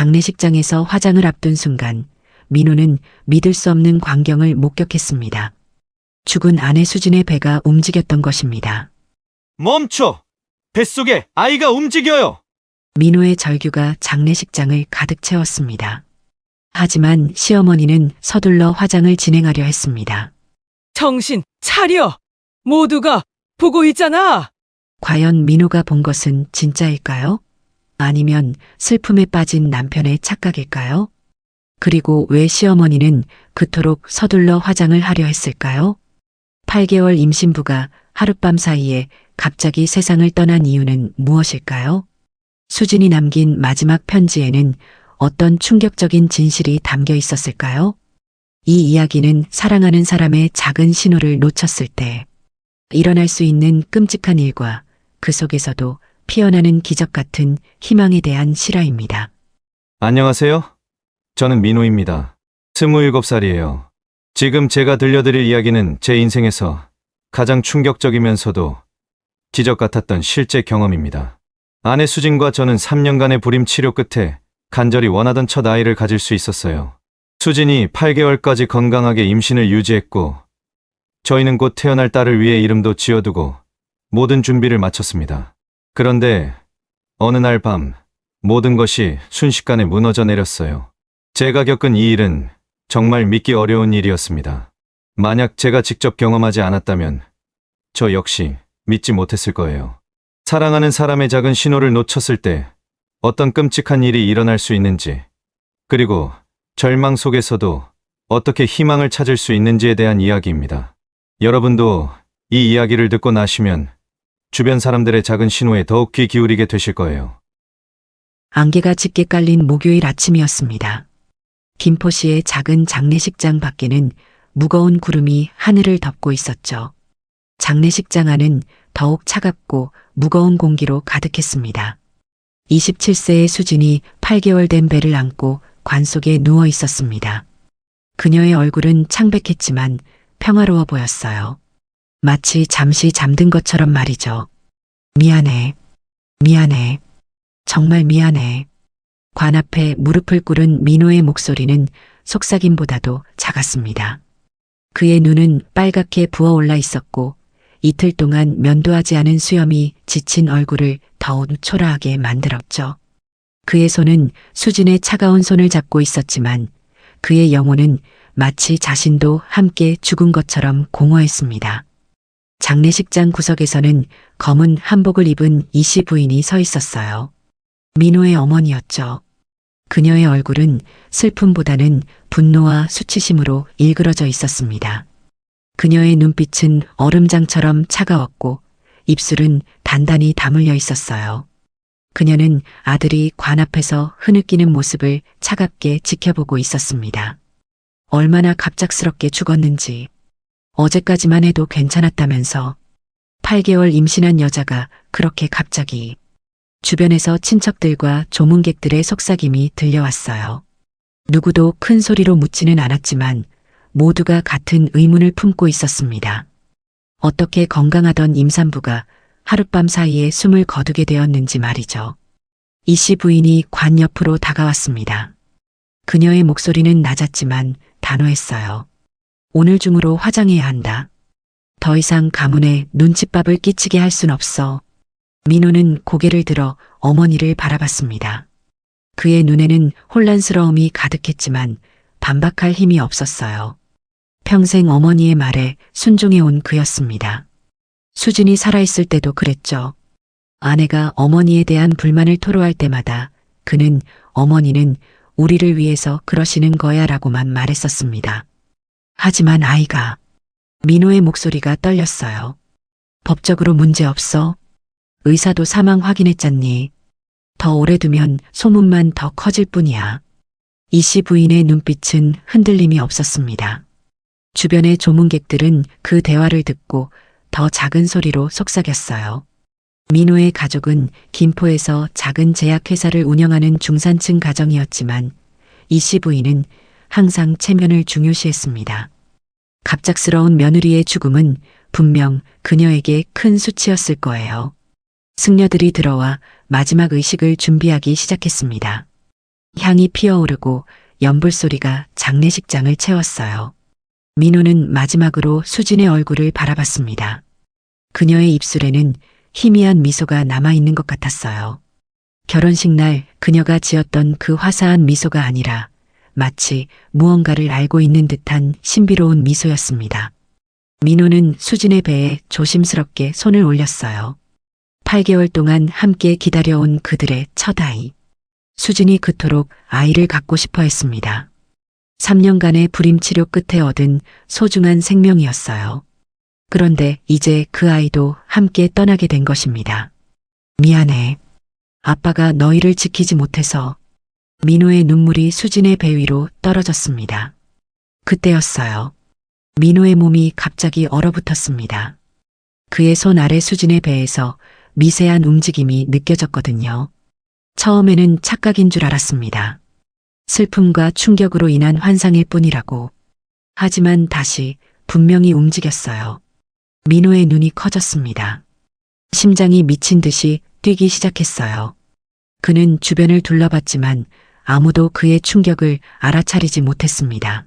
장례식장에서 화장을 앞둔 순간 민호는 믿을 수 없는 광경을 목격했습니다. 죽은 아내 수진의 배가 움직였던 것입니다. 멈춰! 뱃속에 아이가 움직여요! 민호의 절규가 장례식장을 가득 채웠습니다. 하지만 시어머니는 서둘러 화장을 진행하려 했습니다. 정신 차려! 모두가 보고 있잖아! 과연 민호가 본 것은 진짜일까요? 아니면 슬픔에 빠진 남편의 착각일까요? 그리고 왜 시어머니는 그토록 서둘러 화장을 하려 했을까요? 8개월 임신부가 하룻밤 사이에 갑자기 세상을 떠난 이유는 무엇일까요? 수진이 남긴 마지막 편지에는 어떤 충격적인 진실이 담겨 있었을까요? 이 이야기는 사랑하는 사람의 작은 신호를 놓쳤을 때 일어날 수 있는 끔찍한 일과 그 속에서도 피어나는 기적 같은 희망에 대한 실화입니다. 안녕하세요. 저는 민호입니다. 27살이에요. 지금 제가 들려드릴 이야기는 제 인생에서 가장 충격적이면서도 기적 같았던 실제 경험입니다. 아내 수진과 저는 3년간의 불임 치료 끝에 간절히 원하던 첫 아이를 가질 수 있었어요. 수진이 8개월까지 건강하게 임신을 유지했고 저희는 곧 태어날 딸을 위해 이름도 지어두고 모든 준비를 마쳤습니다. 그런데 어느 날 밤 모든 것이 순식간에 무너져 내렸어요. 제가 겪은 이 일은 정말 믿기 어려운 일이었습니다. 만약 제가 직접 경험하지 않았다면 저 역시 믿지 못했을 거예요. 사랑하는 사람의 작은 신호를 놓쳤을 때 어떤 끔찍한 일이 일어날 수 있는지, 그리고 절망 속에서도 어떻게 희망을 찾을 수 있는지에 대한 이야기입니다. 여러분도 이 이야기를 듣고 나시면 주변 사람들의 작은 신호에 더욱 귀 기울이게 되실 거예요. 안개가 짙게 깔린 목요일 아침이었습니다. 김포시의 작은 장례식장 밖에는 무거운 구름이 하늘을 덮고 있었죠. 장례식장 안은 더욱 차갑고 무거운 공기로 가득했습니다. 27세의 수진이 8개월 된 배를 안고 관 속에 누워 있었습니다. 그녀의 얼굴은 창백했지만 평화로워 보였어요. 마치 잠시 잠든 것처럼 말이죠. 미안해. 미안해. 정말 미안해. 관 앞에 무릎을 꿇은 민호의 목소리는 속삭임보다도 작았습니다. 그의 눈은 빨갛게 부어올라 있었고 이틀 동안 면도하지 않은 수염이 지친 얼굴을 더욱 초라하게 만들었죠. 그의 손은 수진의 차가운 손을 잡고 있었지만 그의 영혼은 마치 자신도 함께 죽은 것처럼 공허했습니다. 장례식장 구석에서는 검은 한복을 입은 이씨 부인이 서 있었어요. 민호의 어머니였죠. 그녀의 얼굴은 슬픔보다는 분노와 수치심으로 일그러져 있었습니다. 그녀의 눈빛은 얼음장처럼 차가웠고 입술은 단단히 다물려 있었어요. 그녀는 아들이 관 앞에서 흐느끼는 모습을 차갑게 지켜보고 있었습니다. 얼마나 갑작스럽게 죽었는지, 어제까지만 해도 괜찮았다면서 8개월 임신한 여자가 그렇게 갑자기. 주변에서 친척들과 조문객들의 속삭임이 들려왔어요. 누구도 큰 소리로 묻지는 않았지만 모두가 같은 의문을 품고 있었습니다. 어떻게 건강하던 임산부가 하룻밤 사이에 숨을 거두게 되었는지 말이죠. 이씨 부인이 관 옆으로 다가왔습니다. 그녀의 목소리는 낮았지만 단호했어요. 오늘 중으로 화장해야 한다. 더 이상 가문에 눈칫밥을 끼치게 할 순 없어. 민호는 고개를 들어 어머니를 바라봤습니다. 그의 눈에는 혼란스러움이 가득했지만 반박할 힘이 없었어요. 평생 어머니의 말에 순종해온 그였습니다. 수진이 살아있을 때도 그랬죠. 아내가 어머니에 대한 불만을 토로할 때마다 그는 어머니는 우리를 위해서 그러시는 거야 라고만 말했었습니다. 하지만 아이가, 민호의 목소리가 떨렸어요. 법적으로 문제 없어? 의사도 사망 확인했잖니. 더 오래 두면 소문만 더 커질 뿐이야. 이씨 부인의 눈빛은 흔들림이 없었습니다. 주변의 조문객들은 그 대화를 듣고 더 작은 소리로 속삭였어요. 민호의 가족은 김포에서 작은 제약회사를 운영하는 중산층 가정이었지만 이씨 부인은 항상 체면을 중요시했습니다. 갑작스러운 며느리의 죽음은 분명 그녀에게 큰 수치였을 거예요. 승려들이 들어와 마지막 의식을 준비하기 시작했습니다. 향이 피어오르고 연불소리가 장례식장을 채웠어요. 민호는 마지막으로 수진의 얼굴을 바라봤습니다. 그녀의 입술에는 희미한 미소가 남아있는 것 같았어요. 결혼식 날 그녀가 지었던 그 화사한 미소가 아니라 마치 무언가를 알고 있는 듯한 신비로운 미소였습니다. 민호는 수진의 배에 조심스럽게 손을 올렸어요. 8개월 동안 함께 기다려온 그들의 첫 아이. 수진이 그토록 아이를 갖고 싶어 했습니다. 3년간의 불임치료 끝에 얻은 소중한 생명이었어요. 그런데 이제 그 아이도 함께 떠나게 된 것입니다. 미안해. 아빠가 너희를 지키지 못해서. 민호의 눈물이 수진의 배 위로 떨어졌습니다. 그때였어요. 민호의 몸이 갑자기 얼어붙었습니다. 그의 손 아래 수진의 배에서 미세한 움직임이 느껴졌거든요. 처음에는 착각인 줄 알았습니다. 슬픔과 충격으로 인한 환상일 뿐이라고. 하지만 다시 분명히 움직였어요. 민호의 눈이 커졌습니다. 심장이 미친 듯이 뛰기 시작했어요. 그는 주변을 둘러봤지만 아무도 그의 충격을 알아차리지 못했습니다.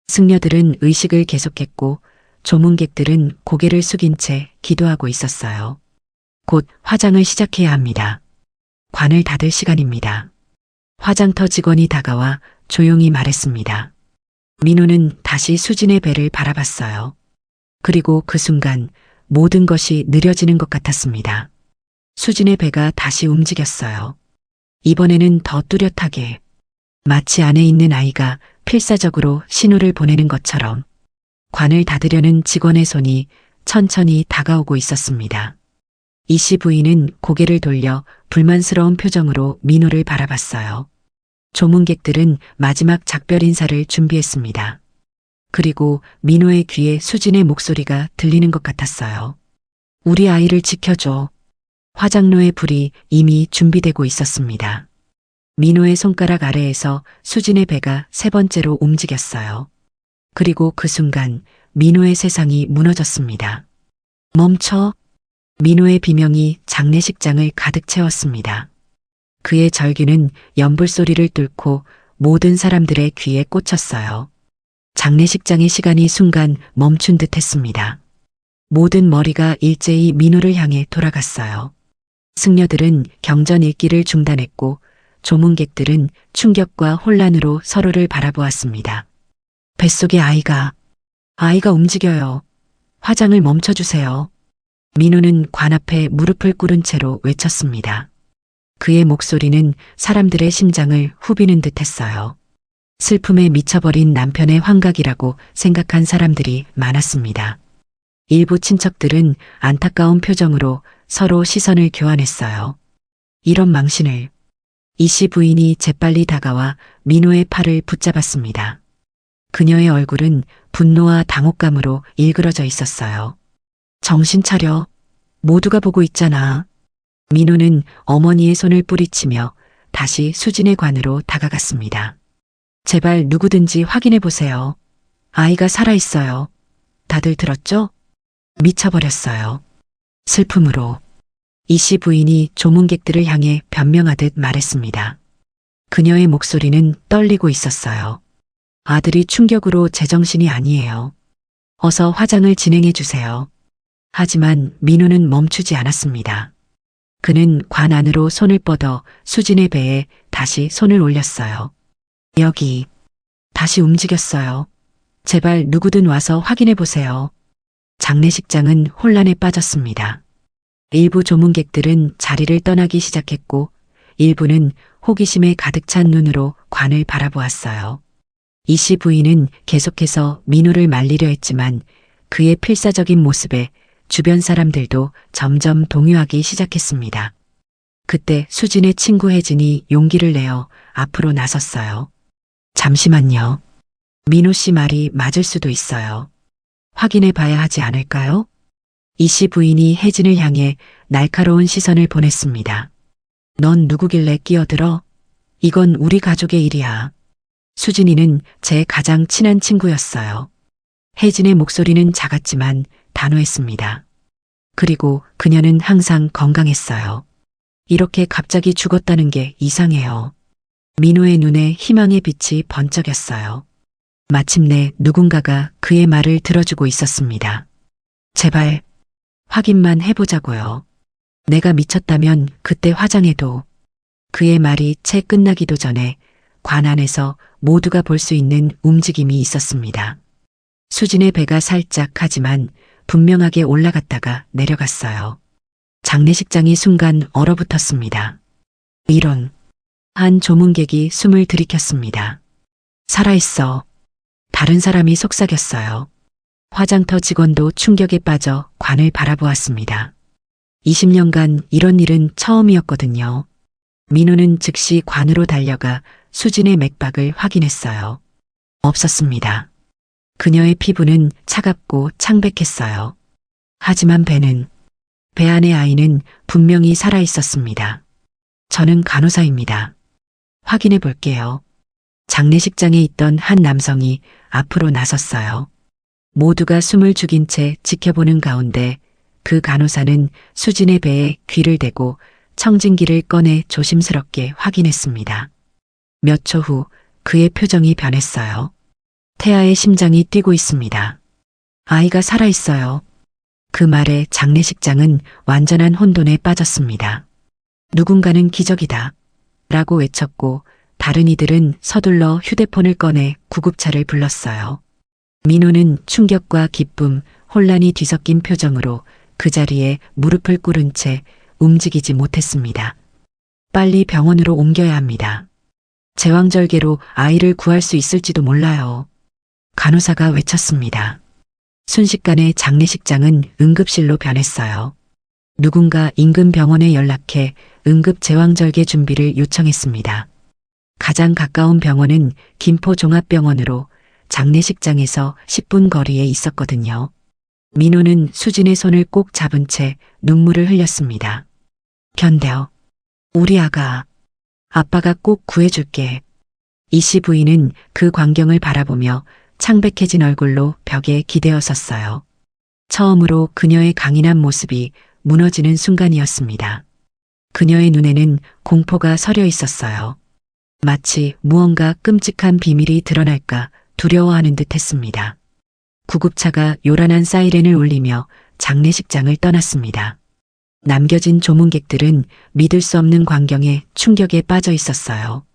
승려들은 의식을 계속했고 조문객들은 고개를 숙인 채 기도하고 있었어요. 곧 화장을 시작해야 합니다. 관을 닫을 시간입니다. 화장터 직원이 다가와 조용히 말했습니다. 민호는 다시 수진의 배를 바라봤어요. 그리고 그 순간 모든 것이 느려지는 것 같았습니다. 수진의 배가 다시 움직였어요. 이번에는 더 뚜렷하게, 마치 안에 있는 아이가 필사적으로 신호를 보내는 것처럼. 관을 닫으려는 직원의 손이 천천히 다가오고 있었습니다. 이씨 부인은 고개를 돌려 불만스러운 표정으로 민호를 바라봤어요. 조문객들은 마지막 작별 인사를 준비했습니다. 그리고 민호의 귀에 수진의 목소리가 들리는 것 같았어요. 우리 아이를 지켜줘. 화장로의 불이 이미 준비되고 있었습니다. 민호의 손가락 아래에서 수진의 배가 세 번째로 움직였어요. 그리고 그 순간 민호의 세상이 무너졌습니다. 멈춰. 민호의 비명이 장례식장을 가득 채웠습니다. 그의 절규는 연불소리를 뚫고 모든 사람들의 귀에 꽂혔어요. 장례식장의 시간이 순간 멈춘 듯 했습니다. 모든 머리가 일제히 민호를 향해 돌아갔어요. 승려들은 경전 읽기를 중단했고 조문객들은 충격과 혼란으로 서로를 바라보았습니다. 뱃속의 아이가 움직여요. 화장을 멈춰주세요. 민호는 관 앞에 무릎을 꿇은 채로 외쳤습니다. 그의 목소리는 사람들의 심장을 후비는 듯 했어요. 슬픔에 미쳐버린 남편의 환각이라고 생각한 사람들이 많았습니다. 일부 친척들은 안타까운 표정으로 서로 시선을 교환했어요. 이런 망신을. 이씨 부인이 재빨리 다가와 민호의 팔을 붙잡았습니다. 그녀의 얼굴은 분노와 당혹감으로 일그러져 있었어요. 정신 차려. 모두가 보고 있잖아. 민호는 어머니의 손을 뿌리치며 다시 수진의 관으로 다가갔습니다. 제발 누구든지 확인해 보세요. 아이가 살아있어요. 다들 들었죠? 미쳐버렸어요. 슬픔으로. 이씨 부인이 조문객들을 향해 변명하듯 말했습니다. 그녀의 목소리는 떨리고 있었어요. 아들이 충격으로 제정신이 아니에요. 어서 화장을 진행해 주세요. 하지만 민호는 멈추지 않았습니다. 그는 관 안으로 손을 뻗어 수진의 배에 다시 손을 올렸어요. 여기. 다시 움직였어요. 제발 누구든 와서 확인해 보세요. 장례식장은 혼란에 빠졌습니다. 일부 조문객들은 자리를 떠나기 시작했고 일부는 호기심에 가득 찬 눈으로 관을 바라보았어요. 이씨 부인은 계속해서 민호를 말리려 했지만 그의 필사적인 모습에 주변 사람들도 점점 동요하기 시작했습니다. 그때 수진의 친구 혜진이 용기를 내어 앞으로 나섰어요. 잠시만요. 민호 씨 말이 맞을 수도 있어요. 확인해 봐야 하지 않을까요? 이씨 부인이 혜진을 향해 날카로운 시선을 보냈습니다. 넌 누구길래 끼어들어? 이건 우리 가족의 일이야. 수진이는 제 가장 친한 친구였어요. 혜진의 목소리는 작았지만 단호했습니다. 그리고 그녀는 항상 건강했어요. 이렇게 갑자기 죽었다는 게 이상해요. 민호의 눈에 희망의 빛이 번쩍였어요. 마침내 누군가가 그의 말을 들어주고 있었습니다. 제발 확인만 해보자고요. 내가 미쳤다면 그때 화장해도. 그의 말이 채 끝나기도 전에 관 안에서 모두가 볼 수 있는 움직임이 있었습니다. 수진의 배가 살짝 하지만 분명하게 올라갔다가 내려갔어요. 장례식장이 순간 얼어붙었습니다. 이런. 한 조문객이 숨을 들이켰습니다. 살아있어. 다른 사람이 속삭였어요. 화장터 직원도 충격에 빠져 관을 바라보았습니다. 20년간 이런 일은 처음이었거든요. 민호는 즉시 관으로 달려가 수진의 맥박을 확인했어요. 없었습니다. 그녀의 피부는 차갑고 창백했어요. 하지만 배 안의 아이는 분명히 살아 있었습니다. 저는 간호사입니다. 확인해 볼게요. 장례식장에 있던 한 남성이 앞으로 나섰어요. 모두가 숨을 죽인 채 지켜보는 가운데 그 간호사는 수진의 배에 귀를 대고 청진기를 꺼내 조심스럽게 확인했습니다. 몇 초 후 그의 표정이 변했어요. 태아의 심장이 뛰고 있습니다. 아이가 살아있어요. 그 말에 장례식장은 완전한 혼돈에 빠졌습니다. 누군가는 기적이다. 라고 외쳤고 다른 이들은 서둘러 휴대폰을 꺼내 구급차를 불렀어요. 민호는 충격과 기쁨, 혼란이 뒤섞인 표정으로 그 자리에 무릎을 꿇은 채 움직이지 못했습니다. 빨리 병원으로 옮겨야 합니다. 제왕절개로 아이를 구할 수 있을지도 몰라요. 간호사가 외쳤습니다. 순식간에 장례식장은 응급실로 변했어요. 누군가 인근 병원에 연락해 응급 제왕절개 준비를 요청했습니다. 가장 가까운 병원은 김포종합병원으로 장례식장에서 10분 거리에 있었거든요. 민호는 수진의 손을 꼭 잡은 채 눈물을 흘렸습니다. 견뎌. 우리 아빠가 꼭 구해줄게. 이씨 부인은 그 광경을 바라보며 창백해진 얼굴로 벽에 기대어 섰어요. 처음으로 그녀의 강인한 모습이 무너지는 순간이었습니다. 그녀의 눈에는 공포가 서려 있었어요. 마치 무언가 끔찍한 비밀이 드러날까 두려워하는 듯 했습니다. 구급차가 요란한 사이렌을 울리며 장례식장을 떠났습니다. 남겨진 조문객들은 믿을 수 없는 광경에 충격에 빠져 있었어요.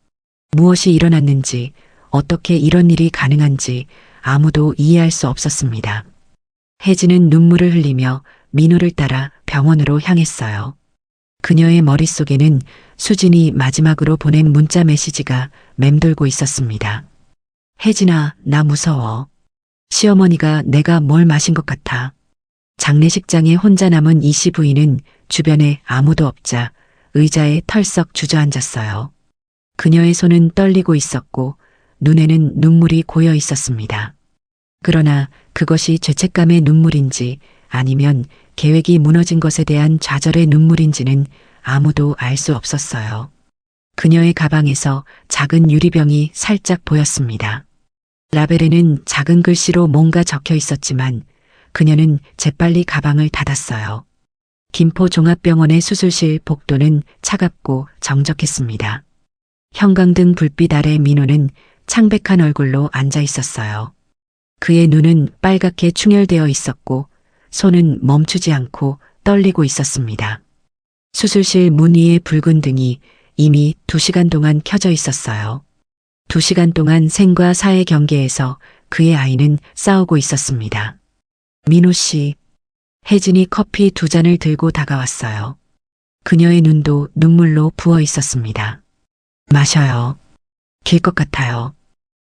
무엇이 일어났는지, 어떻게 이런 일이 가능한지 아무도 이해할 수 없었습니다. 혜진은 눈물을 흘리며 민호를 따라 병원으로 향했어요. 그녀의 머릿속에는 수진이 마지막으로 보낸 문자 메시지가 맴돌고 있었습니다. 혜진아, 나 무서워. 시어머니가 내가 뭘 마신 것 같아. 장례식장에 혼자 남은 이씨 부인은 주변에 아무도 없자 의자에 털썩 주저앉았어요. 그녀의 손은 떨리고 있었고 눈에는 눈물이 고여 있었습니다. 그러나 그것이 죄책감의 눈물인지 아니면 계획이 무너진 것에 대한 좌절의 눈물인지는 아무도 알 수 없었어요. 그녀의 가방에서 작은 유리병이 살짝 보였습니다. 라벨에는 작은 글씨로 뭔가 적혀 있었지만 그녀는 재빨리 가방을 닫았어요. 김포종합병원의 수술실 복도는 차갑고 정적했습니다. 형광등 불빛 아래 민호는 창백한 얼굴로 앉아 있었어요. 그의 눈은 빨갛게 충혈되어 있었고 손은 멈추지 않고 떨리고 있었습니다. 수술실 문 위의 붉은 등이 이미 2시간 동안 켜져 있었어요. 2시간 동안 생과 사의 경계에서 그의 아이는 싸우고 있었습니다. 민호 씨, 혜진이 커피 2잔을 들고 다가왔어요. 그녀의 눈도 눈물로 부어 있었습니다. 마셔요. 길 것 같아요.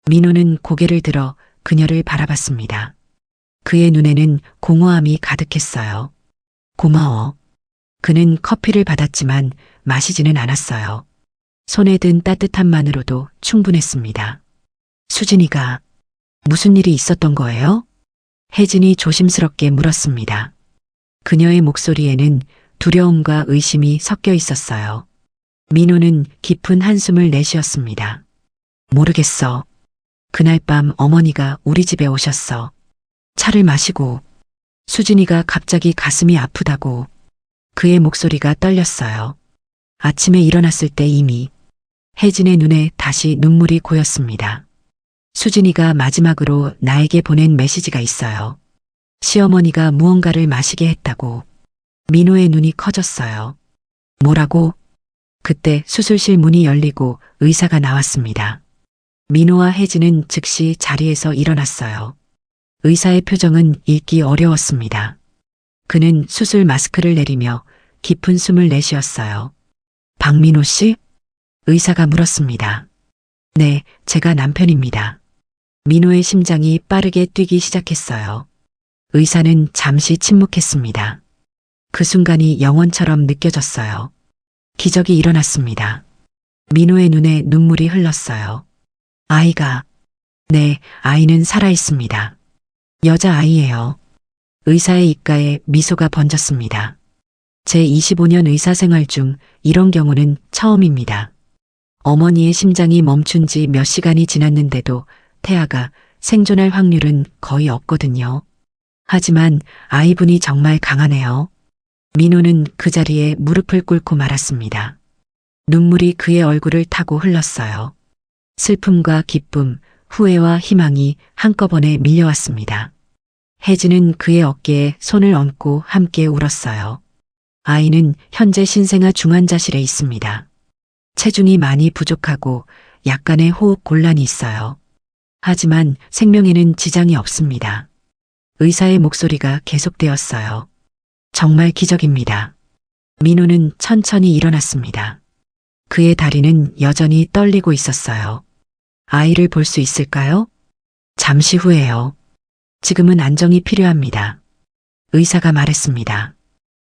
민호는 고개를 들어 그녀를 바라봤습니다. 그의 눈에는 공허함이 가득했어요. 고마워. 그는 커피를 받았지만 마시지는 않았어요. 손에 든 따뜻함만으로도 충분했습니다. 수진이가 무슨 일이 있었던 거예요? 혜진이 조심스럽게 물었습니다. 그녀의 목소리에는 두려움과 의심이 섞여 있었어요. 민호는 깊은 한숨을 내쉬었습니다. 모르겠어. 그날 밤 어머니가 우리 집에 오셨어. 차를 마시고 수진이가 갑자기 가슴이 아프다고. 그의 목소리가 떨렸어요. 아침에 일어났을 때 이미 혜진의 눈에 다시 눈물이 고였습니다. 수진이가 마지막으로 나에게 보낸 메시지가 있어요. 시어머니가 무언가를 마시게 했다고. 민호의 눈이 커졌어요. 뭐라고? 그때 수술실 문이 열리고 의사가 나왔습니다. 민호와 혜진은 즉시 자리에서 일어났어요. 의사의 표정은 읽기 어려웠습니다. 그는 수술 마스크를 내리며 깊은 숨을 내쉬었어요. 박민호 씨? 의사가 물었습니다. 네, 제가 남편입니다. 민호의 심장이 빠르게 뛰기 시작했어요. 의사는 잠시 침묵했습니다. 그 순간이 영원처럼 느껴졌어요. 기적이 일어났습니다. 민호의 눈에 눈물이 흘렀어요. 아이가, 네, 아이는 살아있습니다. 여자아이예요. 의사의 입가에 미소가 번졌습니다. 제 25년 의사 생활 중 이런 경우는 처음입니다. 어머니의 심장이 멈춘 지 몇 시간이 지났는데도 태아가 생존할 확률은 거의 없거든요. 하지만 아이분이 정말 강하네요. 민호는 그 자리에 무릎을 꿇고 말았습니다. 눈물이 그의 얼굴을 타고 흘렀어요. 슬픔과 기쁨, 후회와 희망이 한꺼번에 밀려왔습니다. 혜진은 그의 어깨에 손을 얹고 함께 울었어요. 아이는 현재 신생아 중환자실에 있습니다. 체중이 많이 부족하고 약간의 호흡 곤란이 있어요. 하지만 생명에는 지장이 없습니다. 의사의 목소리가 계속되었어요. 정말 기적입니다. 민호는 천천히 일어났습니다. 그의 다리는 여전히 떨리고 있었어요. 아이를 볼 수 있을까요? 잠시 후에요. 지금은 안정이 필요합니다. 의사가 말했습니다.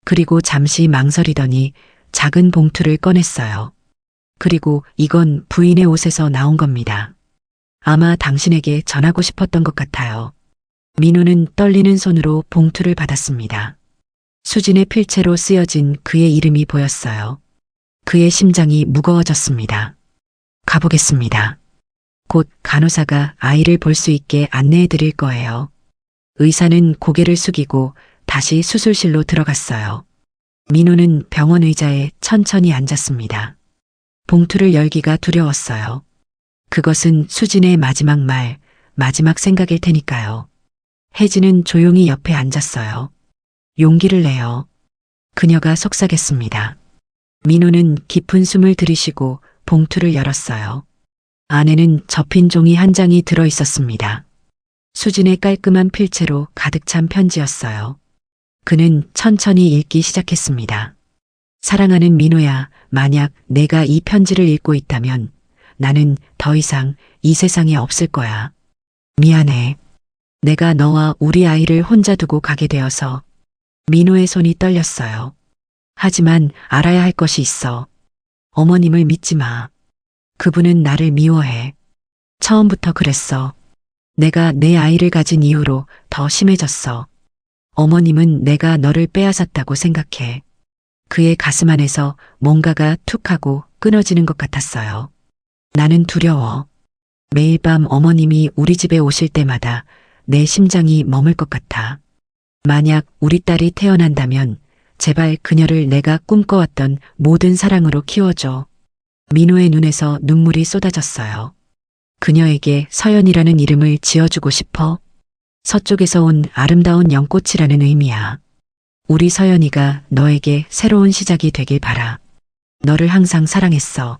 그리고 잠시 망설이더니 작은 봉투를 꺼냈어요. 그리고 이건 부인의 옷에서 나온 겁니다. 아마 당신에게 전하고 싶었던 것 같아요. 민호는 떨리는 손으로 봉투를 받았습니다. 수진의 필체로 쓰여진 그의 이름이 보였어요. 그의 심장이 무거워졌습니다. 가보겠습니다. 곧 간호사가 아이를 볼 수 있게 안내해 드릴 거예요. 의사는 고개를 숙이고 다시 수술실로 들어갔어요. 민호는 병원 의자에 천천히 앉았습니다. 봉투를 열기가 두려웠어요. 그것은 수진의 마지막 말, 마지막 생각일 테니까요. 혜진은 조용히 옆에 앉았어요. 용기를 내요. 그녀가 속삭였습니다. 민호는 깊은 숨을 들이쉬고 봉투를 열었어요. 안에는 접힌 종이 한 장이 들어 있었습니다. 수진의 깔끔한 필체로 가득 찬 편지였어요. 그는 천천히 읽기 시작했습니다. 사랑하는 민호야, 만약 내가 이 편지를 읽고 있다면 나는 더 이상 이 세상에 없을 거야. 미안해. 내가 너와 우리 아이를 혼자 두고 가게 되어서. 민호의 손이 떨렸어요. 하지만 알아야 할 것이 있어. 어머님을 믿지 마. 그분은 나를 미워해. 처음부터 그랬어. 내가 내 아이를 가진 이후로 더 심해졌어. 어머님은 내가 너를 빼앗았다고 생각해. 그의 가슴 안에서 뭔가가 툭 하고 끊어지는 것 같았어요. 나는 두려워. 매일 밤 어머님이 우리 집에 오실 때마다 내 심장이 멈을 것 같아. 만약 우리 딸이 태어난다면 제발 그녀를 내가 꿈꿔왔던 모든 사랑으로 키워줘. 민호의 눈에서 눈물이 쏟아졌어요. 그녀에게 서연이라는 이름을 지어주고 싶어. 서쪽에서 온 아름다운 연꽃이라는 의미야. 우리 서연이가 너에게 새로운 시작이 되길 바라. 너를 항상 사랑했어.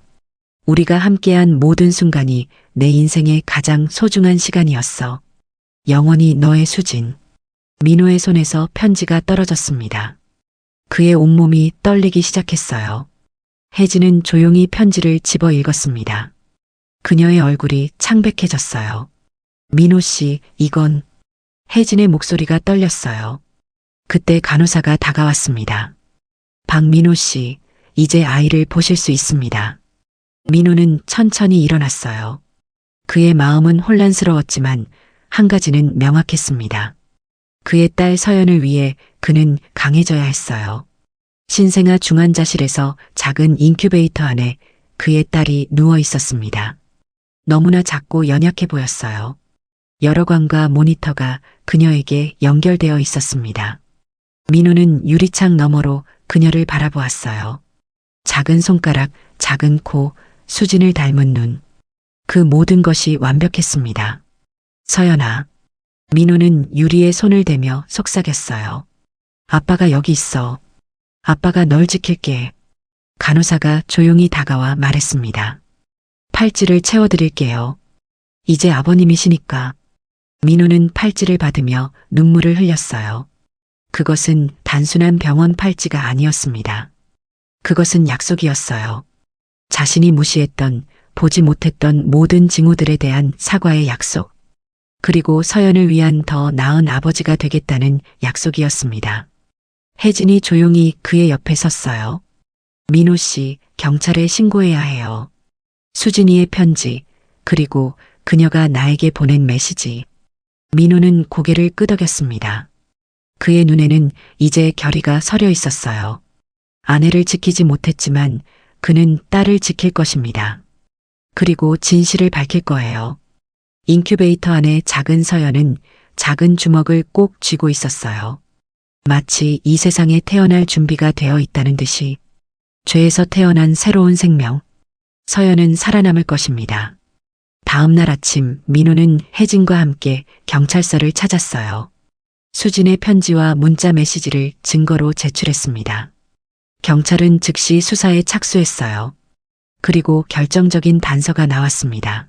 우리가 함께한 모든 순간이 내 인생의 가장 소중한 시간이었어. 영원히 너의 수진. 민호의 손에서 편지가 떨어졌습니다. 그의 온몸이 떨리기 시작했어요. 혜진은 조용히 편지를 집어 읽었습니다. 그녀의 얼굴이 창백해졌어요. 민호 씨, 이건... 혜진의 목소리가 떨렸어요. 그때 간호사가 다가왔습니다. 박민호 씨, 이제 아이를 보실 수 있습니다. 민호는 천천히 일어났어요. 그의 마음은 혼란스러웠지만 한 가지는 명확했습니다. 그의 딸 서연을 위해 그는 강해져야 했어요. 신생아 중환자실에서 작은 인큐베이터 안에 그의 딸이 누워 있었습니다. 너무나 작고 연약해 보였어요. 여러 관과 모니터가 그녀에게 연결되어 있었습니다. 민호는 유리창 너머로 그녀를 바라보았어요. 작은 손가락, 작은 코, 수진을 닮은 눈. 그 모든 것이 완벽했습니다. 서연아. 민호는 유리에 손을 대며 속삭였어요. 아빠가 여기 있어. 아빠가 널 지킬게. 간호사가 조용히 다가와 말했습니다. 팔찌를 채워드릴게요. 이제 아버님이시니까. 민호는 팔찌를 받으며 눈물을 흘렸어요. 그것은 단순한 병원 팔찌가 아니었습니다. 그것은 약속이었어요. 자신이 무시했던, 보지 못했던 모든 징후들에 대한 사과의 약속. 그리고 서연을 위한 더 나은 아버지가 되겠다는 약속이었습니다. 혜진이 조용히 그의 옆에 섰어요. 민호 씨, 경찰에 신고해야 해요. 수진이의 편지, 그리고 그녀가 나에게 보낸 메시지. 민호는 고개를 끄덕였습니다. 그의 눈에는 이제 결의가 서려 있었어요. 아내를 지키지 못했지만 그는 딸을 지킬 것입니다. 그리고 진실을 밝힐 거예요. 인큐베이터 안에 작은 서연은 작은 주먹을 꼭 쥐고 있었어요. 마치 이 세상에 태어날 준비가 되어 있다는 듯이. 죄에서 태어난 새로운 생명. 서연은 살아남을 것입니다. 다음 날 아침 민호는 혜진과 함께 경찰서를 찾았어요. 수진의 편지와 문자 메시지를 증거로 제출했습니다. 경찰은 즉시 수사에 착수했어요. 그리고 결정적인 단서가 나왔습니다.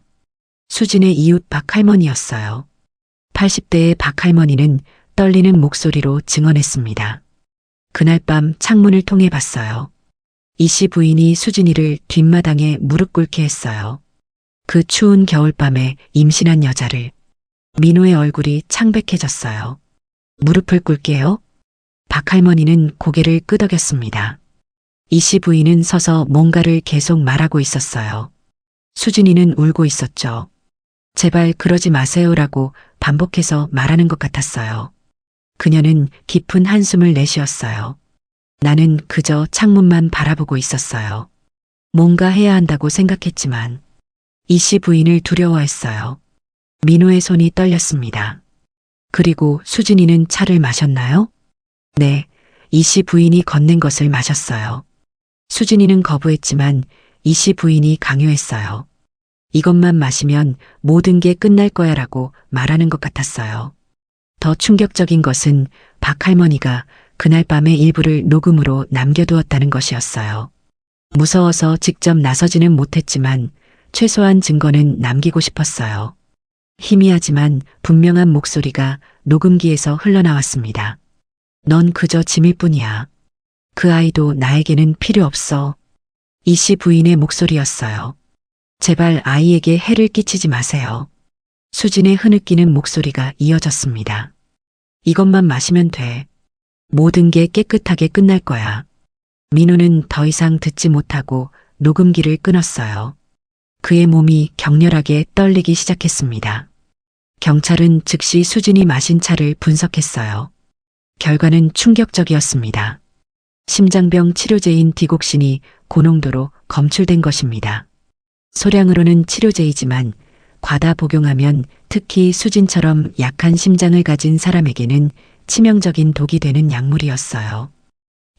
수진의 이웃 박할머니였어요. 80대의 박할머니는 떨리는 목소리로 증언했습니다. 그날 밤 창문을 통해 봤어요. 이 씨 부인이 수진이를 뒷마당에 무릎 꿇게 했어요. 그 추운 겨울밤에 임신한 여자를. 민호의 얼굴이 창백해졌어요. 무릎을 꿇게요? 박할머니는 고개를 끄덕였습니다. 이 씨 부인은 서서 뭔가를 계속 말하고 있었어요. 수진이는 울고 있었죠. 제발 그러지 마세요라고 반복해서 말하는 것 같았어요. 그녀는 깊은 한숨을 내쉬었어요. 나는 그저 창문만 바라보고 있었어요. 뭔가 해야 한다고 생각했지만 이 씨 부인을 두려워했어요. 민호의 손이 떨렸습니다. 그리고 수진이는 차를 마셨나요? 네, 이 씨 부인이 건넨 것을 마셨어요. 수진이는 거부했지만 이 씨 부인이 강요했어요. 이것만 마시면 모든 게 끝날 거야라고 말하는 것 같았어요. 더 충격적인 것은 박할머니가 그날 밤의 일부를 녹음으로 남겨두었다는 것이었어요. 무서워서 직접 나서지는 못했지만 최소한 증거는 남기고 싶었어요. 희미하지만 분명한 목소리가 녹음기에서 흘러나왔습니다. 넌 그저 짐일 뿐이야. 그 아이도 나에게는 필요 없어. 이 씨 부인의 목소리였어요. 제발 아이에게 해를 끼치지 마세요. 수진의 흐느끼는 목소리가 이어졌습니다. 이것만 마시면 돼. 모든 게 깨끗하게 끝날 거야. 민호는 더 이상 듣지 못하고 녹음기를 끊었어요. 그의 몸이 격렬하게 떨리기 시작했습니다. 경찰은 즉시 수진이 마신 차를 분석했어요. 결과는 충격적이었습니다. 심장병 치료제인 디곡신이 고농도로 검출된 것입니다. 소량으로는 치료제이지만 과다 복용하면 특히 수진처럼 약한 심장을 가진 사람에게는 치명적인 독이 되는 약물이었어요.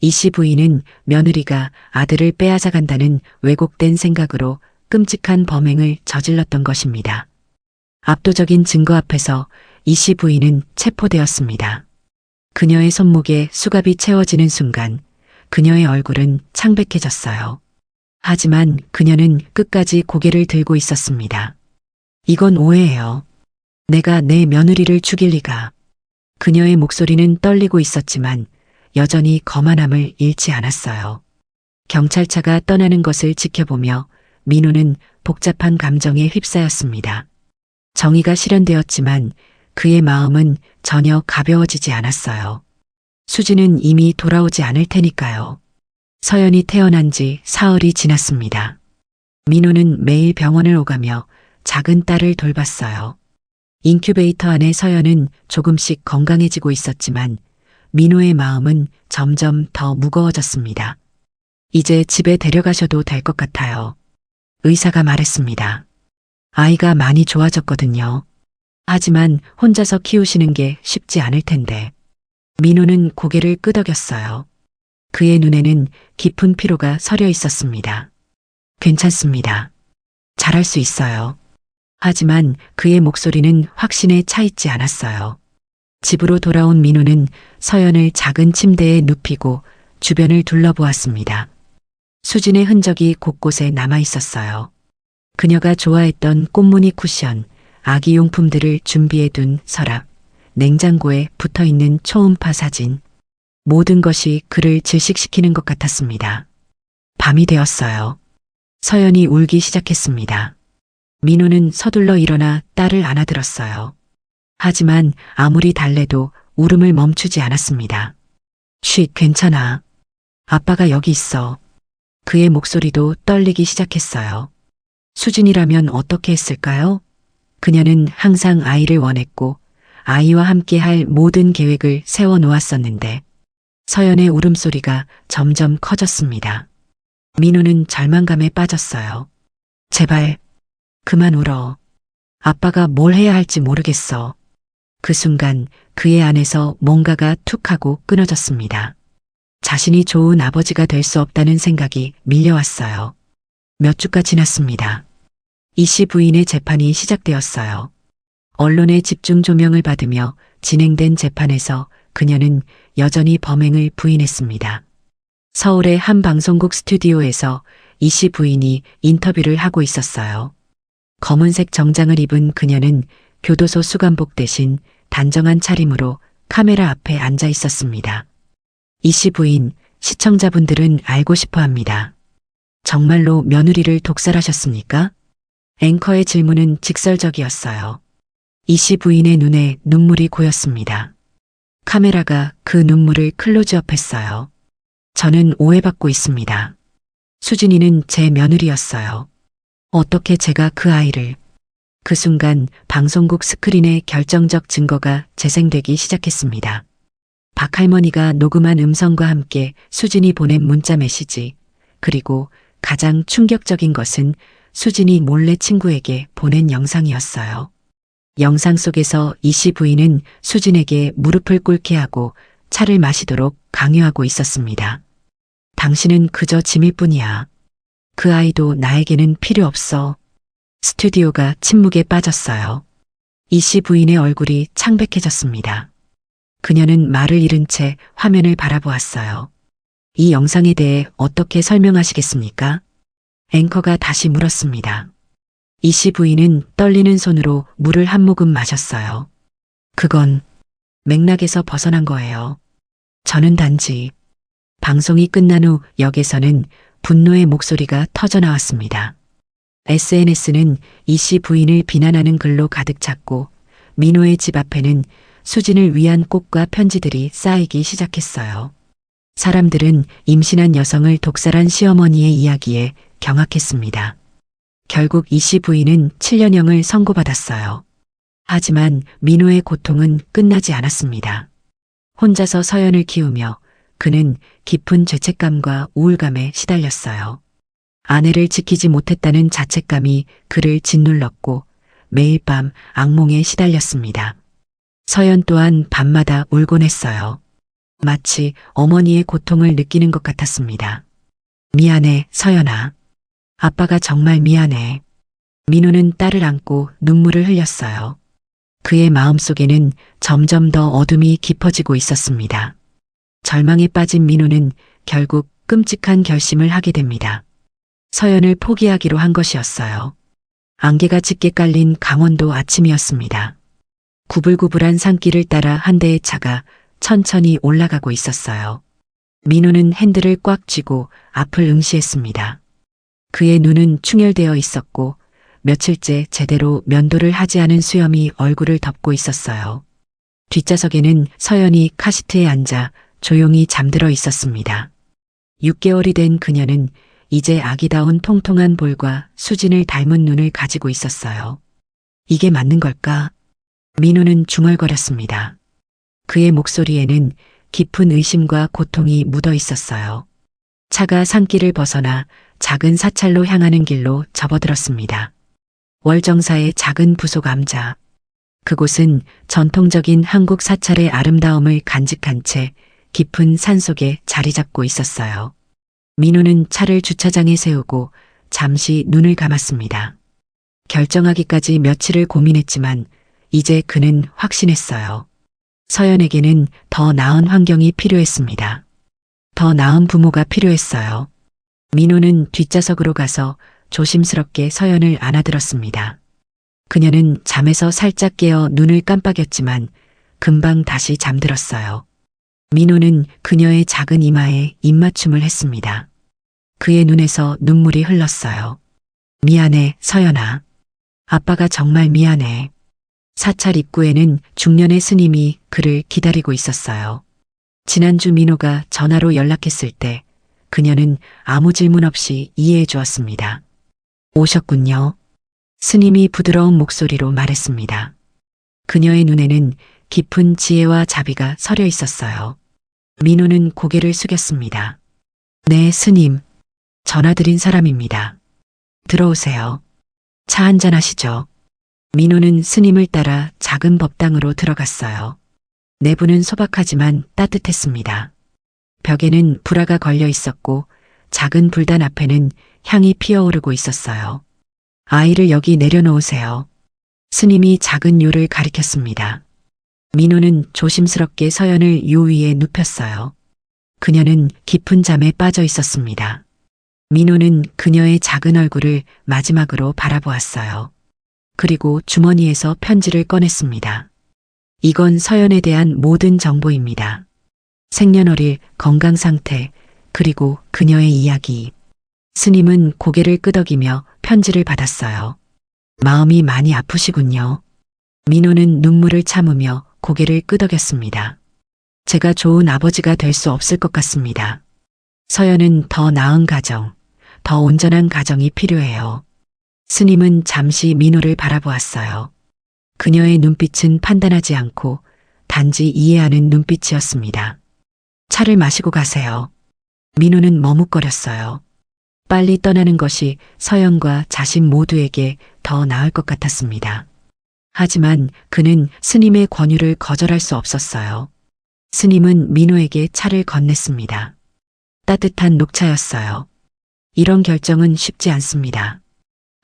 이 씨 부인은 며느리가 아들을 빼앗아간다는 왜곡된 생각으로 끔찍한 범행을 저질렀던 것입니다. 압도적인 증거 앞에서 이 씨 부인은 체포되었습니다. 그녀의 손목에 수갑이 채워지는 순간 그녀의 얼굴은 창백해졌어요. 하지만 그녀는 끝까지 고개를 들고 있었습니다. 이건 오해예요. 내가 내 며느리를 죽일 리가. 그녀의 목소리는 떨리고 있었지만 여전히 거만함을 잃지 않았어요. 경찰차가 떠나는 것을 지켜보며 민호는 복잡한 감정에 휩싸였습니다. 정의가 실현되었지만 그의 마음은 전혀 가벼워지지 않았어요. 수지는 이미 돌아오지 않을 테니까요. 서연이 태어난 지 사흘이 지났습니다. 민호는 매일 병원을 오가며 작은 딸을 돌봤어요. 인큐베이터 안에 서연은 조금씩 건강해지고 있었지만 민호의 마음은 점점 더 무거워졌습니다. 이제 집에 데려가셔도 될 것 같아요. 의사가 말했습니다. 아이가 많이 좋아졌거든요. 하지만 혼자서 키우시는 게 쉽지 않을 텐데. 민호는 고개를 끄덕였어요. 그의 눈에는 깊은 피로가 서려 있었습니다. 괜찮습니다. 잘할 수 있어요. 하지만 그의 목소리는 확신에 차 있지 않았어요. 집으로 돌아온 민호는 서연을 작은 침대에 눕히고 주변을 둘러보았습니다. 수진의 흔적이 곳곳에 남아 있었어요. 그녀가 좋아했던 꽃무늬 쿠션, 아기 용품들을 준비해둔 서랍, 냉장고에 붙어 있는 초음파 사진. 모든 것이 그를 질식시키는 것 같았습니다. 밤이 되었어요. 서연이 울기 시작했습니다. 민호는 서둘러 일어나 딸을 안아들었어요. 하지만 아무리 달래도 울음을 멈추지 않았습니다. 쉿, 괜찮아. 아빠가 여기 있어. 그의 목소리도 떨리기 시작했어요. 수진이라면 어떻게 했을까요? 그녀는 항상 아이를 원했고 아이와 함께 할 모든 계획을 세워 놓았었는데 서연의 울음소리가 점점 커졌습니다. 민호는 절망감에 빠졌어요. 제발 그만 울어. 아빠가 뭘 해야 할지 모르겠어. 그 순간 그의 안에서 뭔가가 툭 하고 끊어졌습니다. 자신이 좋은 아버지가 될 수 없다는 생각이 밀려왔어요. 몇 주가 지났습니다. 이 씨 부인의 재판이 시작되었어요. 언론의 집중 조명을 받으며 진행된 재판에서 그녀는 여전히 범행을 부인했습니다. 서울의 한 방송국 스튜디오에서 이 씨 부인이 인터뷰를 하고 있었어요. 검은색 정장을 입은 그녀는 교도소 수감복 대신 단정한 차림으로 카메라 앞에 앉아 있었습니다. 이 씨 부인, 시청자분들은 알고 싶어 합니다. 정말로 며느리를 독살하셨습니까? 앵커의 질문은 직설적이었어요. 이 씨 부인의 눈에 눈물이 고였습니다. 카메라가 그 눈물을 클로즈업했어요. 저는 오해받고 있습니다. 수진이는 제 며느리였어요. 어떻게 제가 그 아이를... 그 순간 방송국 스크린에 결정적 증거가 재생되기 시작했습니다. 박할머니가 녹음한 음성과 함께 수진이 보낸 문자 메시지, 그리고 가장 충격적인 것은 수진이 몰래 친구에게 보낸 영상이었어요. 영상 속에서 이 씨 부인은 수진에게 무릎을 꿇게 하고 차를 마시도록 강요하고 있었습니다. 당신은 그저 짐일 뿐이야. 그 아이도 나에게는 필요 없어. 스튜디오가 침묵에 빠졌어요. 이 씨 부인의 얼굴이 창백해졌습니다. 그녀는 말을 잃은 채 화면을 바라보았어요. 이 영상에 대해 어떻게 설명하시겠습니까? 앵커가 다시 물었습니다. 이 씨 부인은 떨리는 손으로 물을 한 모금 마셨어요. 그건 맥락에서 벗어난 거예요. 저는 단지... 방송이 끝난 후 역에서는 분노의 목소리가 터져나왔습니다. SNS는 이 씨 부인을 비난하는 글로 가득 찼고 민호의 집 앞에는 수진을 위한 꽃과 편지들이 쌓이기 시작했어요. 사람들은 임신한 여성을 독살한 시어머니의 이야기에 경악했습니다. 결국 이 씨 부인은 7년형을 선고받았어요. 하지만 민호의 고통은 끝나지 않았습니다. 혼자서 서연을 키우며 그는 깊은 죄책감과 우울감에 시달렸어요. 아내를 지키지 못했다는 자책감이 그를 짓눌렀고 매일 밤 악몽에 시달렸습니다. 서연 또한 밤마다 울곤 했어요. 마치 어머니의 고통을 느끼는 것 같았습니다. 미안해, 서연아. 아빠가 정말 미안해. 민호는 딸을 안고 눈물을 흘렸어요. 그의 마음속에는 점점 더 어둠이 깊어지고 있었습니다. 절망에 빠진 민호는 결국 끔찍한 결심을 하게 됩니다. 서연을 포기하기로 한 것이었어요. 안개가 짙게 깔린 강원도 아침이었습니다. 구불구불한 산길을 따라 한 대의 차가 천천히 올라가고 있었어요. 민호는 핸들을 꽉 쥐고 앞을 응시했습니다. 그의 눈은 충혈되어 있었고 며칠째 제대로 면도를 하지 않은 수염이 얼굴을 덮고 있었어요. 뒷좌석에는 서연이 카시트에 앉아 조용히 잠들어 있었습니다. 6개월이 된 그녀는 이제 아기다운 통통한 볼과 수진을 닮은 눈을 가지고 있었어요. 이게 맞는 걸까? 민호는 중얼거렸습니다. 그의 목소리에는 깊은 의심과 고통이 묻어 있었어요. 차가 산길을 벗어나 작은 사찰로 향하는 길로 접어들었습니다. 월정사의 작은 부속 암자. 그곳은 전통적인 한국 사찰의 아름다움을 간직한 채 깊은 산속에 자리 잡고 있었어요. 민호는 차를 주차장에 세우고 잠시 눈을 감았습니다. 결정하기까지 며칠을 고민했지만 이제 그는 확신했어요. 서연에게는 더 나은 환경이 필요했습니다. 더 나은 부모가 필요했어요. 민호는 뒷좌석으로 가서 조심스럽게 서연을 안아들었습니다. 그녀는 잠에서 살짝 깨어 눈을 깜빡였지만 금방 다시 잠들었어요. 민호는 그녀의 작은 이마에 입맞춤을 했습니다. 그의 눈에서 눈물이 흘렀어요. 미안해, 서연아. 아빠가 정말 미안해. 사찰 입구에는 중년의 스님이 그를 기다리고 있었어요. 지난주 민호가 전화로 연락했을 때 그녀는 아무 질문 없이 이해해 주었습니다. 오셨군요. 스님이 부드러운 목소리로 말했습니다. 그녀의 눈에는 깊은 지혜와 자비가 서려 있었어요. 민호는 고개를 숙였습니다. 네, 스님. 전화드린 사람입니다. 들어오세요. 차 한잔 하시죠. 민호는 스님을 따라 작은 법당으로 들어갔어요. 내부는 소박하지만 따뜻했습니다. 벽에는 불화가 걸려 있었고 작은 불단 앞에는 향이 피어오르고 있었어요. 아이를 여기 내려놓으세요. 스님이 작은 요를 가리켰습니다. 민호는 조심스럽게 서연을 요 위에 눕혔어요. 그녀는 깊은 잠에 빠져 있었습니다. 민호는 그녀의 작은 얼굴을 마지막으로 바라보았어요. 그리고 주머니에서 편지를 꺼냈습니다. 이건 서연에 대한 모든 정보입니다. 생년월일, 건강 상태, 그리고 그녀의 이야기. 스님은 고개를 끄덕이며 편지를 받았어요. 마음이 많이 아프시군요. 민호는 눈물을 참으며 고개를 끄덕였습니다. 제가 좋은 아버지가 될 수 없을 것 같습니다. 서연은 더 나은 가정, 더 온전한 가정이 필요해요. 스님은 잠시 민호를 바라보았어요. 그녀의 눈빛은 판단하지 않고 단지 이해하는 눈빛이었습니다. 차를 마시고 가세요. 민호는 머뭇거렸어요. 빨리 떠나는 것이 서연과 자신 모두에게 더 나을 것 같았습니다. 하지만 그는 스님의 권유를 거절할 수 없었어요. 스님은 민호에게 차를 건넸습니다. 따뜻한 녹차였어요. 이런 결정은 쉽지 않습니다.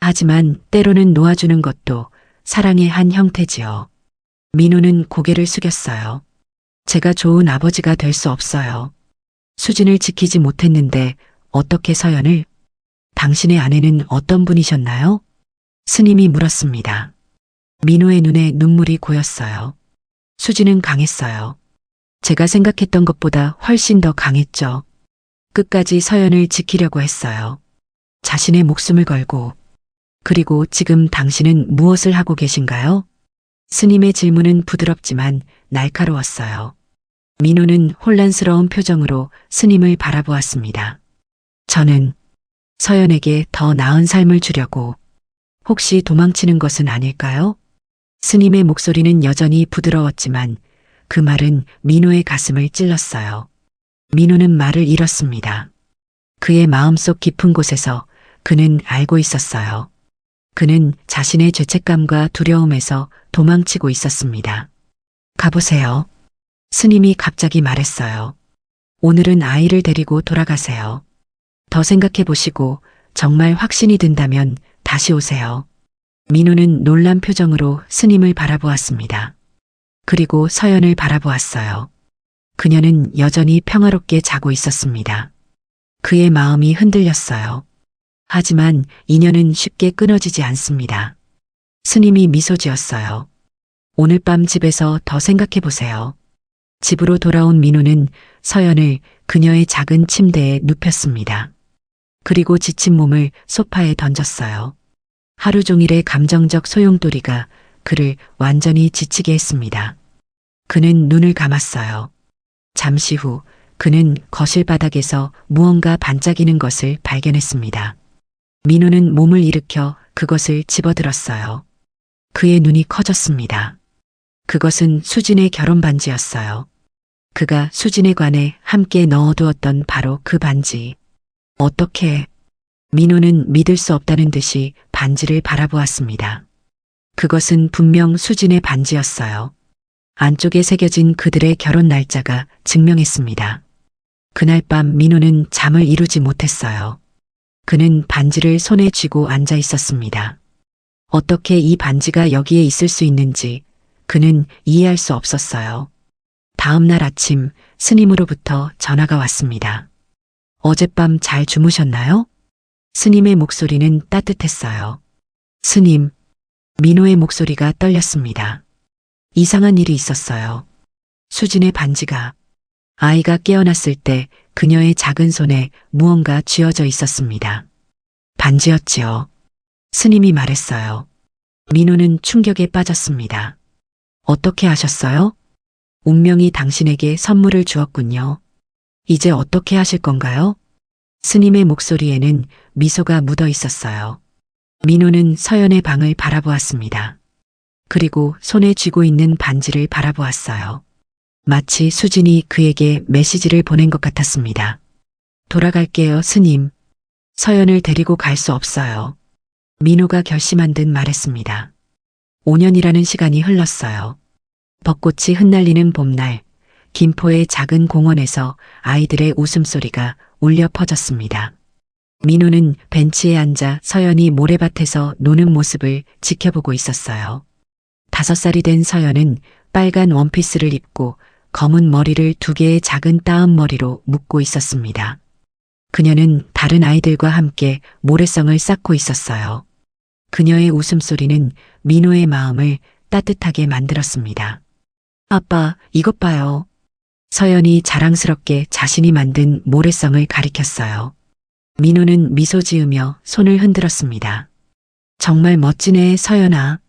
하지만 때로는 놓아주는 것도 사랑의 한 형태지요. 민호는 고개를 숙였어요. 제가 좋은 아버지가 될 수 없어요. 수진을 지키지 못했는데 어떻게 서연을? 당신의 아내는 어떤 분이셨나요? 스님이 물었습니다. 민호의 눈에 눈물이 고였어요. 수진은 강했어요. 제가 생각했던 것보다 훨씬 더 강했죠. 끝까지 서연을 지키려고 했어요. 자신의 목숨을 걸고. 그리고 지금 당신은 무엇을 하고 계신가요? 스님의 질문은 부드럽지만 날카로웠어요. 민호는 혼란스러운 표정으로 스님을 바라보았습니다. 저는 서연에게 더 나은 삶을 주려고. 혹시 도망치는 것은 아닐까요? 스님의 목소리는 여전히 부드러웠지만 그 말은 민호의 가슴을 찔렀어요. 민호는 말을 잃었습니다. 그의 마음속 깊은 곳에서 그는 알고 있었어요. 그는 자신의 죄책감과 두려움에서 도망치고 있었습니다. 가보세요. 스님이 갑자기 말했어요. 오늘은 아이를 데리고 돌아가세요. 더 생각해 보시고 정말 확신이 든다면 다시 오세요. 민호는 놀란 표정으로 스님을 바라보았습니다. 그리고 서연을 바라보았어요. 그녀는 여전히 평화롭게 자고 있었습니다. 그의 마음이 흔들렸어요. 하지만 인연은 쉽게 끊어지지 않습니다. 스님이 미소 지었어요. 오늘 밤 집에서 더 생각해 보세요. 집으로 돌아온 민호는 서연을 그녀의 작은 침대에 눕혔습니다. 그리고 지친 몸을 소파에 던졌어요. 하루 종일의 감정적 소용돌이가 그를 완전히 지치게 했습니다. 그는 눈을 감았어요. 잠시 후 그는 거실 바닥에서 무언가 반짝이는 것을 발견했습니다. 민호는 몸을 일으켜 그것을 집어들었어요. 그의 눈이 커졌습니다. 그것은 수진의 결혼 반지였어요. 그가 수진에 관해 함께 넣어두었던 바로 그 반지. 어떻게? 민호는 믿을 수 없다는 듯이 반지를 바라보았습니다. 그것은 분명 수진의 반지였어요. 안쪽에 새겨진 그들의 결혼 날짜가 증명했습니다. 그날 밤 민호는 잠을 이루지 못했어요. 그는 반지를 손에 쥐고 앉아 있었습니다. 어떻게 이 반지가 여기에 있을 수 있는지 그는 이해할 수 없었어요. 다음 날 아침 스님으로부터 전화가 왔습니다. 어젯밤 잘 주무셨나요? 스님의 목소리는 따뜻했어요. 스님, 민호의 목소리가 떨렸습니다. 이상한 일이 있었어요. 수진의 반지가 아이가 깨어났을 때 그녀의 작은 손에 무언가 쥐어져 있었습니다. 반지였지요. 스님이 말했어요. 민호는 충격에 빠졌습니다. 어떻게 하셨어요? 운명이 당신에게 선물을 주었군요. 이제 어떻게 하실 건가요? 스님의 목소리에는 미소가 묻어 있었어요. 민호는 서연의 방을 바라보았습니다. 그리고 손에 쥐고 있는 반지를 바라보았어요. 마치 수진이 그에게 메시지를 보낸 것 같았습니다. 돌아갈게요, 스님. 서연을 데리고 갈 수 없어요. 민호가 결심한 듯 말했습니다. 5년이라는 시간이 흘렀어요. 벚꽃이 흩날리는 봄날, 김포의 작은 공원에서 아이들의 웃음소리가 울려 퍼졌습니다. 민호는 벤치에 앉아 서연이 모래밭에서 노는 모습을 지켜보고 있었어요. 5살이 된 서연은 빨간 원피스를 입고 검은 머리를 2개의 작은 따옴머리로 묶고 있었습니다. 그녀는 다른 아이들과 함께 모래성을 쌓고 있었어요. 그녀의 웃음소리는 민호의 마음을 따뜻하게 만들었습니다. 아빠, 이것 봐요. 서연이 자랑스럽게 자신이 만든 모래성을 가리켰어요. 민호는 미소 지으며 손을 흔들었습니다. 정말 멋지네, 서연아.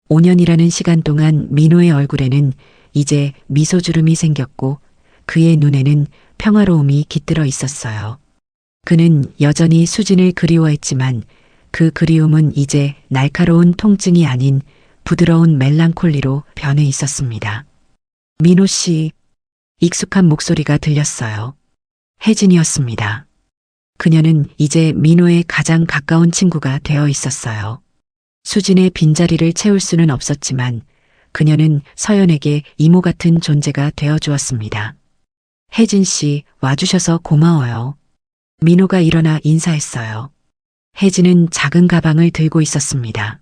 5년이라는 시간 동안 민호의 얼굴에는 이제 미소주름이 생겼고 그의 눈에는 평화로움이 깃들어 있었어요. 그는 여전히 수진을 그리워했지만 그 그리움은 이제 날카로운 통증이 아닌 부드러운 멜랑콜리로 변해 있었습니다. 민호 씨, 익숙한 목소리가 들렸어요. 혜진이었습니다. 그녀는 이제 민호의 가장 가까운 친구가 되어 있었어요. 수진의 빈자리를 채울 수는 없었지만 그녀는 서연에게 이모 같은 존재가 되어 주었습니다. 혜진 씨, 와주셔서 고마워요. 민호가 일어나 인사했어요. 혜진은 작은 가방을 들고 있었습니다.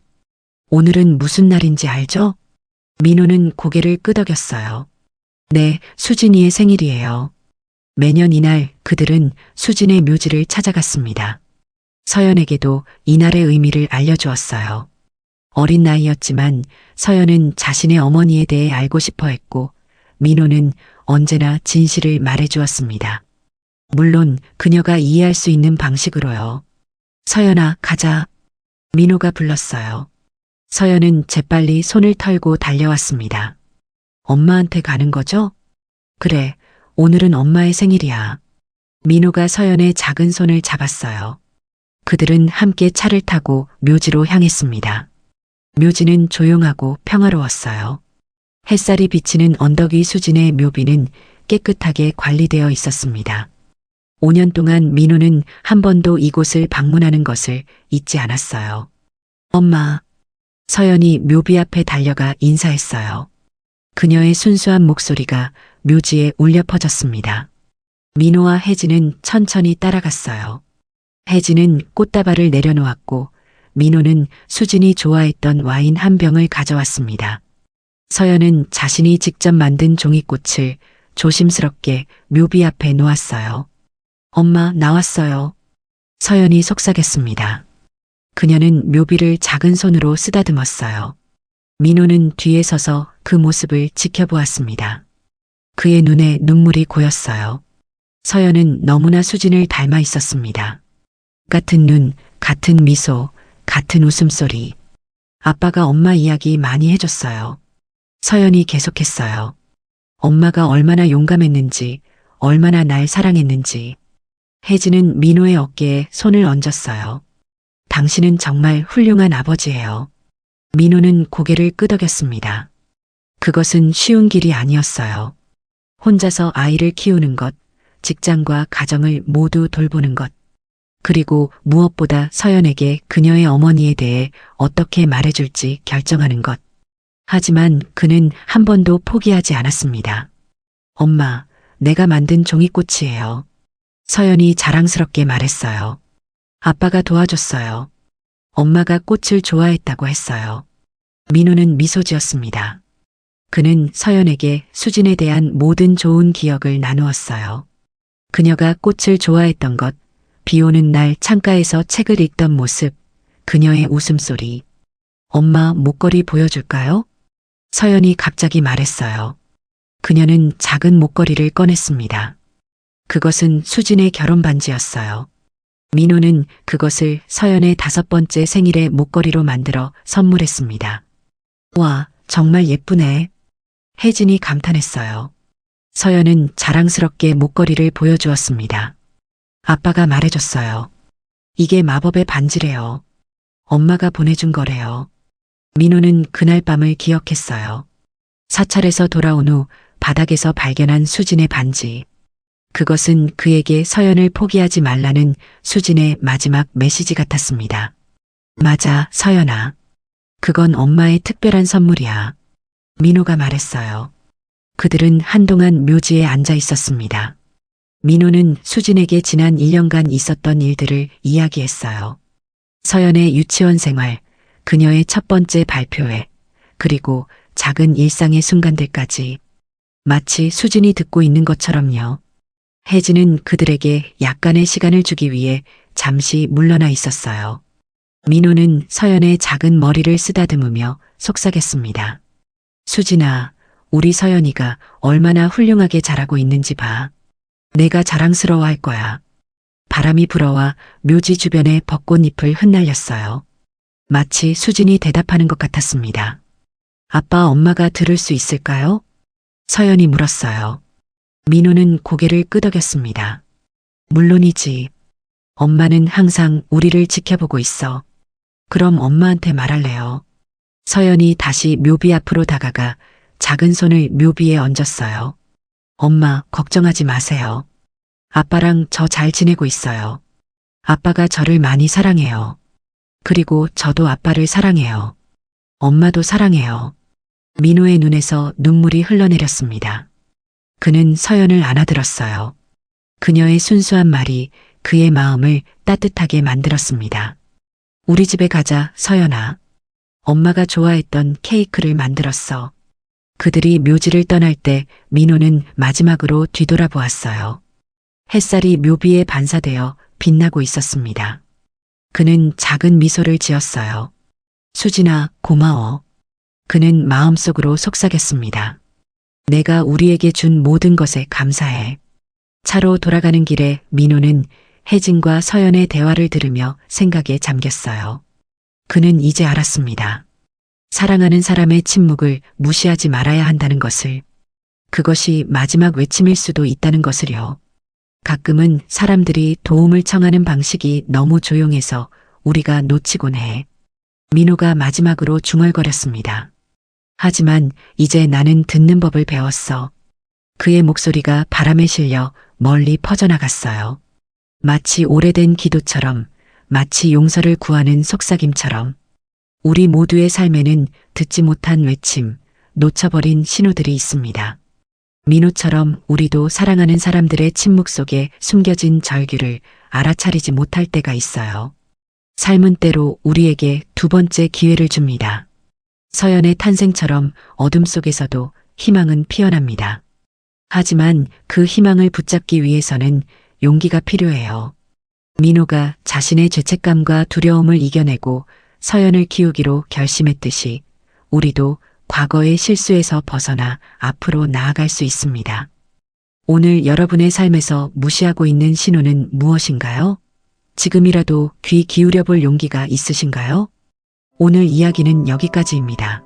오늘은 무슨 날인지 알죠? 민호는 고개를 끄덕였어요. 네, 수진이의 생일이에요. 매년 이날 그들은 수진의 묘지를 찾아갔습니다. 서연에게도 이날의 의미를 알려주었어요. 어린 나이였지만 서연은 자신의 어머니에 대해 알고 싶어 했고 민호는 언제나 진실을 말해주었습니다. 물론 그녀가 이해할 수 있는 방식으로요. 서연아, 가자. 민호가 불렀어요. 서연은 재빨리 손을 털고 달려왔습니다. 엄마한테 가는 거죠? 그래, 오늘은 엄마의 생일이야. 민호가 서연의 작은 손을 잡았어요. 그들은 함께 차를 타고 묘지로 향했습니다. 묘지는 조용하고 평화로웠어요. 햇살이 비치는 언덕 위 수진의 묘비는 깨끗하게 관리되어 있었습니다. 5년 동안 민호는 한 번도 이곳을 방문하는 것을 잊지 않았어요. 엄마. 서연이 묘비 앞에 달려가 인사했어요. 그녀의 순수한 목소리가 묘지에 울려 퍼졌습니다. 민호와 혜진은 천천히 따라갔어요. 혜진은 꽃다발을 내려놓았고 민호는 수진이 좋아했던 와인 한 병을 가져왔습니다. 서연은 자신이 직접 만든 종이꽃을 조심스럽게 묘비 앞에 놓았어요. 엄마, 나왔어요. 서연이 속삭였습니다. 그녀는 묘비를 작은 손으로 쓰다듬었어요. 민호는 뒤에 서서 그 모습을 지켜보았습니다. 그의 눈에 눈물이 고였어요. 서연은 너무나 수진을 닮아 있었습니다. 같은 눈, 같은 미소, 같은 웃음소리. 아빠가 엄마 이야기 많이 해줬어요. 서연이 계속했어요. 엄마가 얼마나 용감했는지, 얼마나 날 사랑했는지. 혜진은 민호의 어깨에 손을 얹었어요. 당신은 정말 훌륭한 아버지예요. 민호는 고개를 끄덕였습니다. 그것은 쉬운 길이 아니었어요. 혼자서 아이를 키우는 것, 직장과 가정을 모두 돌보는 것, 그리고 무엇보다 서연에게 그녀의 어머니에 대해 어떻게 말해줄지 결정하는 것. 하지만 그는 한 번도 포기하지 않았습니다. 엄마, 내가 만든 종이꽃이에요. 서연이 자랑스럽게 말했어요. 아빠가 도와줬어요. 엄마가 꽃을 좋아했다고 했어요. 민호는 미소 지었습니다. 그는 서연에게 수진에 대한 모든 좋은 기억을 나누었어요. 그녀가 꽃을 좋아했던 것, 비 오는 날 창가에서 책을 읽던 모습, 그녀의 웃음소리. 엄마 목걸이 보여줄까요? 서연이 갑자기 말했어요. 그녀는 작은 목걸이를 꺼냈습니다. 그것은 수진의 결혼 반지였어요. 민호는 그것을 서연의 5번째 생일에 목걸이로 만들어 선물했습니다. 와, 정말 예쁘네. 혜진이 감탄했어요. 서연은 자랑스럽게 목걸이를 보여주었습니다. 아빠가 말해줬어요. 이게 마법의 반지래요. 엄마가 보내준 거래요. 민호는 그날 밤을 기억했어요. 사찰에서 돌아온 후 바닥에서 발견한 수진의 반지. 그것은 그에게 서연을 포기하지 말라는 수진의 마지막 메시지 같았습니다. 맞아, 서연아. 그건 엄마의 특별한 선물이야. 민호가 말했어요. 그들은 한동안 묘지에 앉아 있었습니다. 민호는 수진에게 지난 1년간 있었던 일들을 이야기했어요. 서연의 유치원 생활, 그녀의 첫 번째 발표회, 그리고 작은 일상의 순간들까지. 마치 수진이 듣고 있는 것처럼요. 혜진은 그들에게 약간의 시간을 주기 위해 잠시 물러나 있었어요. 민호는 서연의 작은 머리를 쓰다듬으며 속삭였습니다. 수진아, 우리 서연이가 얼마나 훌륭하게 자라고 있는지 봐. 내가 자랑스러워할 거야. 바람이 불어와 묘지 주변의 벚꽃잎을 흩날렸어요. 마치 수진이 대답하는 것 같았습니다. 아빠, 엄마가 들을 수 있을까요? 서연이 물었어요. 민호는 고개를 끄덕였습니다. 물론이지. 엄마는 항상 우리를 지켜보고 있어. 그럼 엄마한테 말할래요. 서연이 다시 묘비 앞으로 다가가 작은 손을 묘비에 얹었어요. 엄마, 걱정하지 마세요. 아빠랑 저 잘 지내고 있어요. 아빠가 저를 많이 사랑해요. 그리고 저도 아빠를 사랑해요. 엄마도 사랑해요. 민호의 눈에서 눈물이 흘러내렸습니다. 그는 서연을 안아들었어요. 그녀의 순수한 말이 그의 마음을 따뜻하게 만들었습니다. 우리 집에 가자, 서연아. 엄마가 좋아했던 케이크를 만들었어. 그들이 묘지를 떠날 때 민호는 마지막으로 뒤돌아보았어요. 햇살이 묘비에 반사되어 빛나고 있었습니다. 그는 작은 미소를 지었어요. 수진아, 고마워. 그는 마음속으로 속삭였습니다. 내가 우리에게 준 모든 것에 감사해. 차로 돌아가는 길에 민호는 혜진과 서연의 대화를 들으며 생각에 잠겼어요. 그는 이제 알았습니다. 사랑하는 사람의 침묵을 무시하지 말아야 한다는 것을. 그것이 마지막 외침일 수도 있다는 것을요. 가끔은 사람들이 도움을 청하는 방식이 너무 조용해서 우리가 놓치곤 해. 민호가 마지막으로 중얼거렸습니다. 하지만 이제 나는 듣는 법을 배웠어. 그의 목소리가 바람에 실려 멀리 퍼져나갔어요. 마치 오래된 기도처럼, 마치 용서를 구하는 속삭임처럼. 우리 모두의 삶에는 듣지 못한 외침, 놓쳐버린 신호들이 있습니다. 민호처럼 우리도 사랑하는 사람들의 침묵 속에 숨겨진 절규를 알아차리지 못할 때가 있어요. 삶은 때로 우리에게 2번째 기회를 줍니다. 서연의 탄생처럼 어둠 속에서도 희망은 피어납니다. 하지만 그 희망을 붙잡기 위해서는 용기가 필요해요. 민호가 자신의 죄책감과 두려움을 이겨내고 서연을 키우기로 결심했듯이 우리도 과거의 실수에서 벗어나 앞으로 나아갈 수 있습니다. 오늘 여러분의 삶에서 무시하고 있는 신호는 무엇인가요? 지금이라도 귀 기울여 볼 용기가 있으신가요? 오늘 이야기는 여기까지입니다.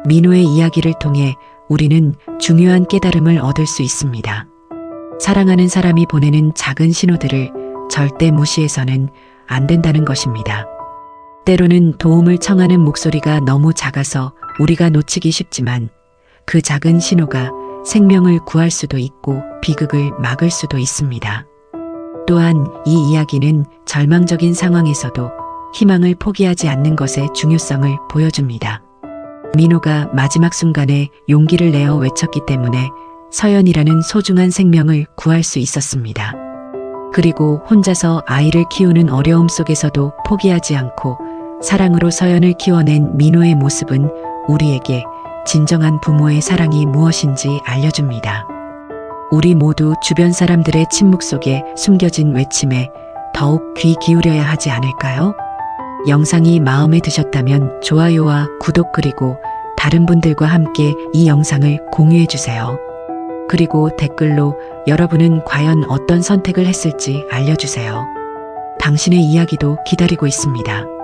민호의 이야기를 통해 우리는 중요한 깨달음을 얻을 수 있습니다. 사랑하는 사람이 보내는 작은 신호들을 절대 무시해서는 안 된다는 것입니다. 때로는 도움을 청하는 목소리가 너무 작아서 우리가 놓치기 쉽지만 그 작은 신호가 생명을 구할 수도 있고 비극을 막을 수도 있습니다. 또한 이 이야기는 절망적인 상황에서도 희망을 포기하지 않는 것의 중요성을 보여줍니다. 민호가 마지막 순간에 용기를 내어 외쳤기 때문에 서연이라는 소중한 생명을 구할 수 있었습니다. 그리고 혼자서 아이를 키우는 어려움 속에서도 포기하지 않고 사랑으로 서연을 키워낸 민호의 모습은 우리에게 진정한 부모의 사랑이 무엇인지 알려줍니다. 우리 모두 주변 사람들의 침묵 속에 숨겨진 외침에 더욱 귀 기울여야 하지 않을까요? 영상이 마음에 드셨다면 좋아요와 구독 그리고 다른 분들과 함께 이 영상을 공유해 주세요. 그리고 댓글로 여러분은 과연 어떤 선택을 했을지 알려주세요. 당신의 이야기도 기다리고 있습니다.